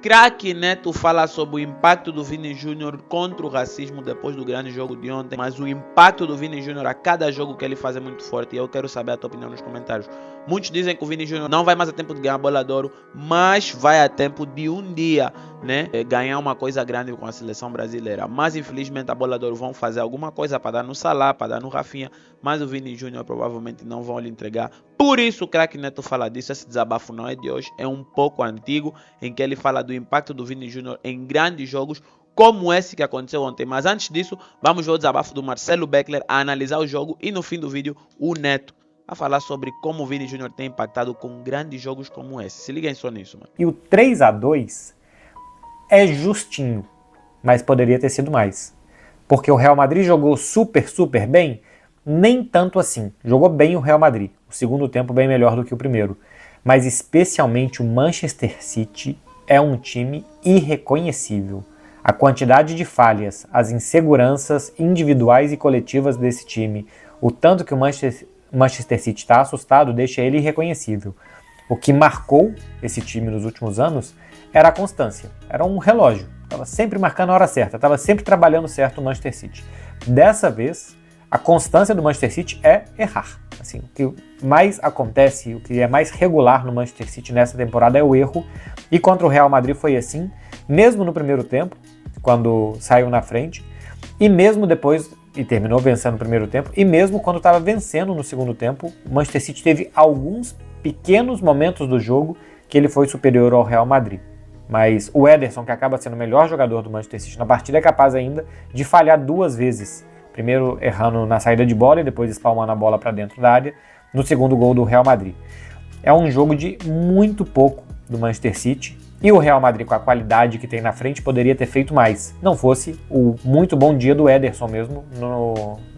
Craque Neto fala sobre o impacto do Vini Júnior contra o racismo depois do grande jogo de ontem, mas o impacto do Vini Júnior a cada jogo que ele faz é muito forte e eu quero saber a tua opinião nos comentários. Muitos dizem que o Vini Júnior não vai mais a tempo de ganhar a bola de ouro, mas vai a tempo de um dia, né, ganhar uma coisa grande com a seleção brasileira. Mas infelizmente a bola de ouro vão fazer alguma coisa para dar no Salah, para dar no Rafinha, mas o Vini Júnior provavelmente não vão lhe entregar. Por isso o Craque Neto fala disso. Esse desabafo não é de hoje, é um pouco antigo, em que ele fala do impacto do Vini Júnior em grandes jogos como esse que aconteceu ontem. Mas antes disso, vamos ver o desabafo do Marcelo Beckler a analisar o jogo e no fim do vídeo o Neto a falar sobre como o Vini Júnior tem impactado com grandes jogos como esse. Se liguem só nisso, mano. E o 3-2 é justinho, mas poderia ter sido mais. Porque o Real Madrid jogou super bem, nem tanto assim. Jogou bem o Real Madrid. O segundo tempo bem melhor do que o primeiro. Mas especialmente o Manchester City é um time irreconhecível. A quantidade de falhas, as inseguranças individuais e coletivas desse time, o tanto que o Manchester City está assustado deixa ele irreconhecível. O que marcou esse time nos últimos anos era a constância. Era um relógio. Estava sempre marcando a hora certa, estava sempre trabalhando certo o Manchester City. Dessa vez, a constância do Manchester City é errar. Assim, o que mais acontece, o que é mais regular no Manchester City nessa temporada é o erro. E contra o Real Madrid foi assim, mesmo no primeiro tempo, quando saiu na frente, e mesmo depois, e terminou vencendo no primeiro tempo, e mesmo quando estava vencendo no segundo tempo, o Manchester City teve alguns pequenos momentos do jogo que ele foi superior ao Real Madrid. Mas o Ederson, que acaba sendo o melhor jogador do Manchester City na partida, é capaz ainda de falhar duas vezes. Primeiro errando na saída de bola e depois espalmando a bola para dentro da área, no segundo gol do Real Madrid. É um jogo de muito pouco do Manchester City e o Real Madrid, com a qualidade que tem na frente, poderia ter feito mais. Não fosse o muito bom dia do Ederson mesmo,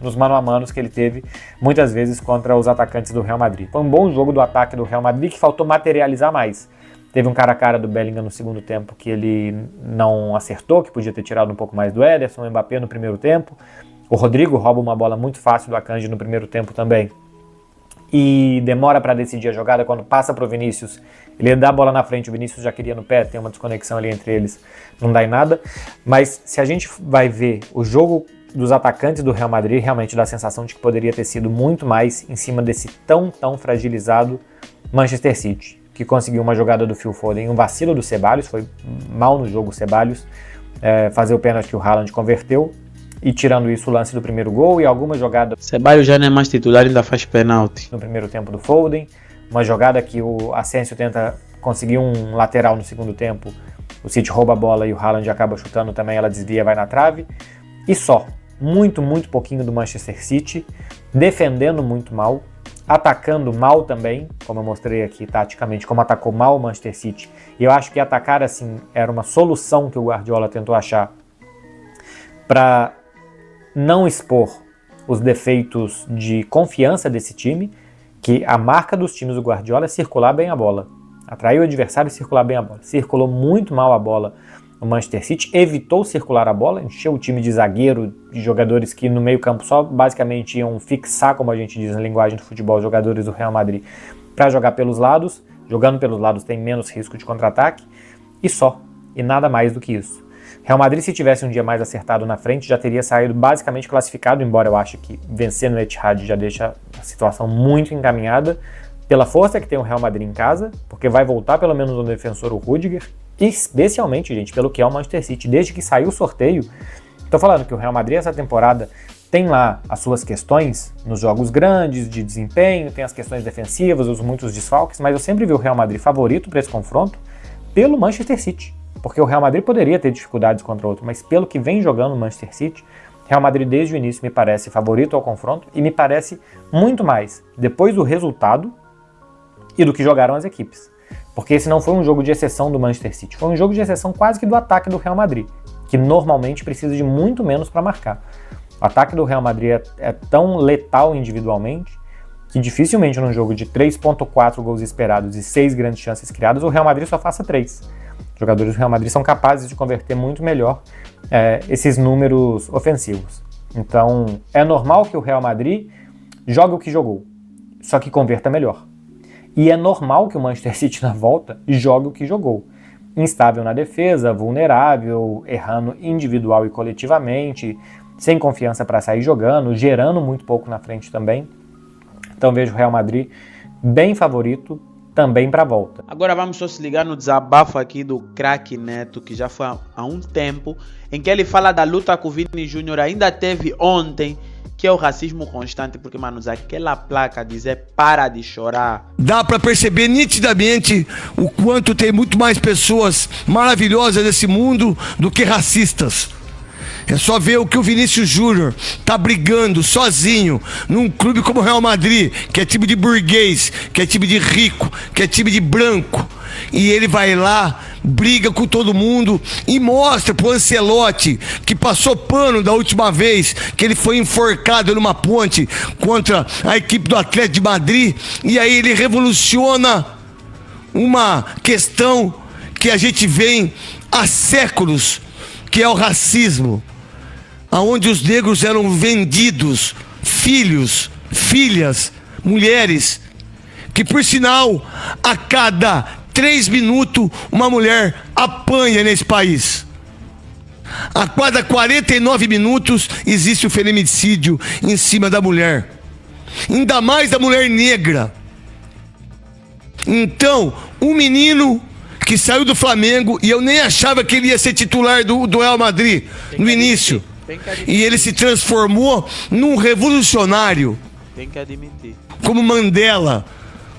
nos mano a manos que ele teve muitas vezes contra os atacantes do Real Madrid. Foi um bom jogo do ataque do Real Madrid que faltou materializar mais. Teve um cara a cara do Bellingham no segundo tempo que ele não acertou, que podia ter tirado um pouco mais do Ederson, o Mbappé no primeiro tempo. O Rodrigo rouba uma bola muito fácil do Akanji no primeiro tempo também. E demora para decidir a jogada quando passa para o Vinícius. Ele dá a bola na frente, o Vinícius já queria no pé, tem uma desconexão ali entre eles, não dá em nada. Mas se a gente vai ver o jogo dos atacantes do Real Madrid, realmente dá a sensação de que poderia ter sido muito mais em cima desse tão fragilizado Manchester City, que conseguiu uma jogada do Phil Foden, um vacilo do Ceballos, foi mal no jogo o Ceballos, fazer o pênalti que o Haaland converteu. E tirando isso, o lance do primeiro gol e alguma jogada... Ceballos já não é mais titular, ainda faz pênalti. No primeiro tempo do Foden, uma jogada que o Asensio tenta conseguir um lateral no segundo tempo, o City rouba a bola e o Haaland acaba chutando também, ela desvia, vai na trave. E só, muito pouquinho do Manchester City, defendendo muito mal, atacando mal também, como eu mostrei aqui taticamente, como atacou mal o Manchester City. E eu acho que atacar assim era uma solução que o Guardiola tentou achar para não expor os defeitos de confiança desse time, que a marca dos times do Guardiola é circular bem a bola. Atrair o adversário e circular bem a bola. Circulou muito mal a bola o Manchester City, evitou circular a bola, encheu o time de zagueiro, de jogadores que no meio campo só basicamente iam fixar, como a gente diz na linguagem do futebol, jogadores do Real Madrid, para jogar pelos lados. Jogando pelos lados tem menos risco de contra-ataque, e só, e nada mais do que isso. Real Madrid, se tivesse um dia mais acertado na frente, já teria saído basicamente classificado, embora eu ache que vencer no Etihad já deixa a situação muito encaminhada, pela força que tem o Real Madrid em casa, porque vai voltar pelo menos no defensor o Rudiger, e especialmente, gente, pelo que é o Manchester City. Desde que saiu o sorteio, estou falando que o Real Madrid essa temporada tem lá as suas questões nos jogos grandes, de desempenho, tem as questões defensivas, os muitos desfalques, mas eu sempre vi o Real Madrid favorito para esse confronto pelo Manchester City. Porque o Real Madrid poderia ter dificuldades contra o outro, mas pelo que vem jogando o Manchester City, Real Madrid desde o início me parece favorito ao confronto e me parece muito mais depois do resultado e do que jogaram as equipes. Porque esse não foi um jogo de exceção do Manchester City, foi um jogo de exceção quase que do ataque do Real Madrid, que normalmente precisa de muito menos para marcar. O ataque do Real Madrid é tão letal individualmente que dificilmente num jogo de 3.4 gols esperados e 6 grandes chances criadas, o Real Madrid só faça 3. Os jogadores do Real Madrid são capazes de converter muito melhor esses números ofensivos. Então, é normal que o Real Madrid jogue o que jogou, só que converta melhor. E é normal que o Manchester City na volta jogue o que jogou. instável na defesa, vulnerável, errando individual e coletivamente, sem confiança para sair jogando, gerando muito pouco na frente também. Então vejo o Real Madrid bem favorito também para a volta. Agora vamos só se ligar no desabafo aqui do craque Neto, que já foi há um tempo, em que ele fala da luta com o Vini Júnior, ainda teve ontem, que é o racismo constante, porque, mano, aquela placa dizer para de chorar. Dá pra perceber nitidamente o quanto tem muito mais pessoas maravilhosas nesse mundo do que racistas. É só ver o que o Vinícius Júnior tá brigando sozinho num clube como o Real Madrid, que é time de burguês, que é time de rico, que é time de branco. E ele vai lá, briga com todo mundo e mostra pro Ancelotti, que passou pano da última vez que ele foi enforcado numa ponte contra a equipe do Atlético de Madrid. E aí ele revoluciona uma questão que a gente vem há séculos, que é o racismo, aonde os negros eram vendidos, filhos, filhas, mulheres, que por sinal, a cada 3 minutos uma mulher apanha nesse país. A cada 49 minutos existe o feminicídio em cima da mulher, ainda mais da mulher negra. Então, um menino que saiu do Flamengo, e eu nem achava que ele ia ser titular do Real Madrid no início, e ele se transformou num revolucionário. Tem que admitir. Como Mandela,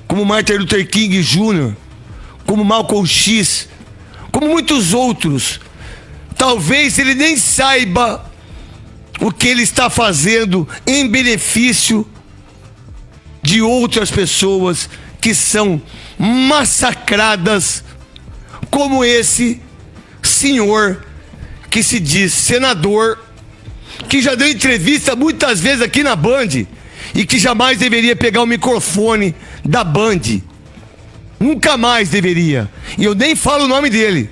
como Martin Luther King Jr., como Malcolm X, como muitos outros. Talvez ele nem saiba o que ele está fazendo em benefício de outras pessoas que são massacradas, como esse senhor que se diz senador, que já deu entrevista muitas vezes aqui na Band e que jamais deveria pegar o microfone da Band. Nunca mais deveria. E eu nem falo o nome dele.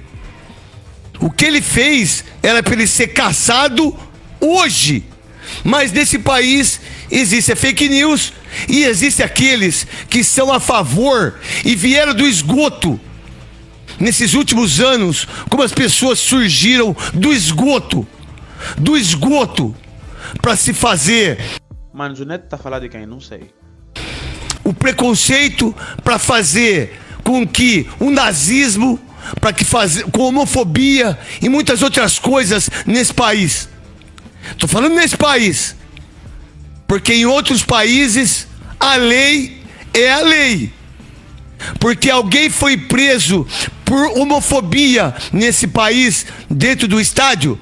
O que ele fez era para ele ser caçado hoje. Mas nesse país existe a fake news e existe aqueles que são a favor e vieram do esgoto. Nesses últimos anos, como as pessoas surgiram do esgoto para se fazer. Mano, o Neto tá falando de quem? Não sei. O preconceito para fazer com que o nazismo, com homofobia e muitas outras coisas nesse país. Tô falando nesse país, porque em outros países a lei é a lei. Porque alguém foi preso por homofobia nesse país, dentro do estádio,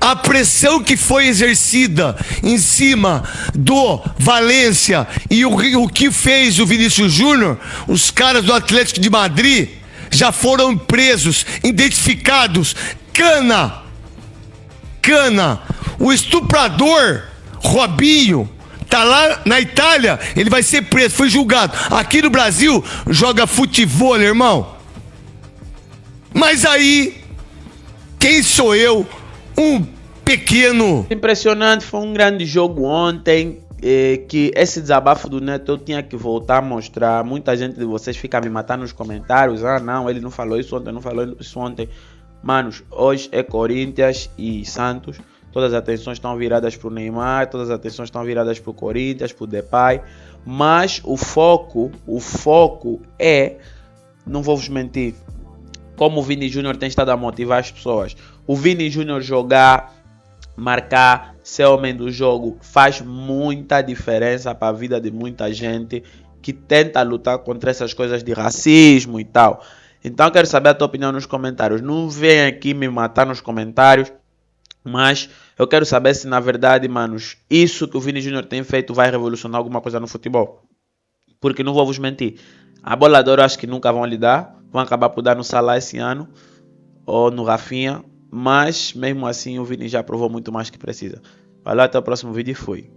a pressão que foi exercida em cima do Valência e o que fez o Vinícius Júnior, os caras do Atlético de Madrid já foram presos, identificados. Cana, o estuprador Robinho tá lá na Itália, ele vai ser preso, foi julgado. Aqui no Brasil joga futebol, irmão. Mas aí, quem sou eu? Um pequeno. Impressionante, foi um grande jogo ontem. Que esse desabafo do Neto eu tinha que voltar a mostrar. Muita gente de vocês fica me matando nos comentários. Ah, não, ele não falou isso ontem, não falou isso ontem. Manos, hoje é Corinthians e Santos. Todas as atenções estão viradas para o Neymar, todas as atenções estão viradas para o Corinthians, para o Depay. Mas o foco é, não vou vos mentir, como o Vini Júnior tem estado a motivar as pessoas. O Vini Júnior jogar, marcar, ser homem do jogo faz muita diferença para a vida de muita gente que tenta lutar contra essas coisas de racismo e tal. Então eu quero saber a tua opinião nos comentários. Não vem aqui me matar nos comentários, mas eu quero saber se na verdade, manos, isso que o Vini Júnior tem feito vai revolucionar alguma coisa no futebol. Porque não vou vos mentir, a bola de ouro acho que nunca vão lhe dar. Vão acabar por dar no Salah esse ano ou no Rafinha. Mas mesmo assim o Vini já provou muito mais que precisa. Valeu, até o próximo vídeo e fui.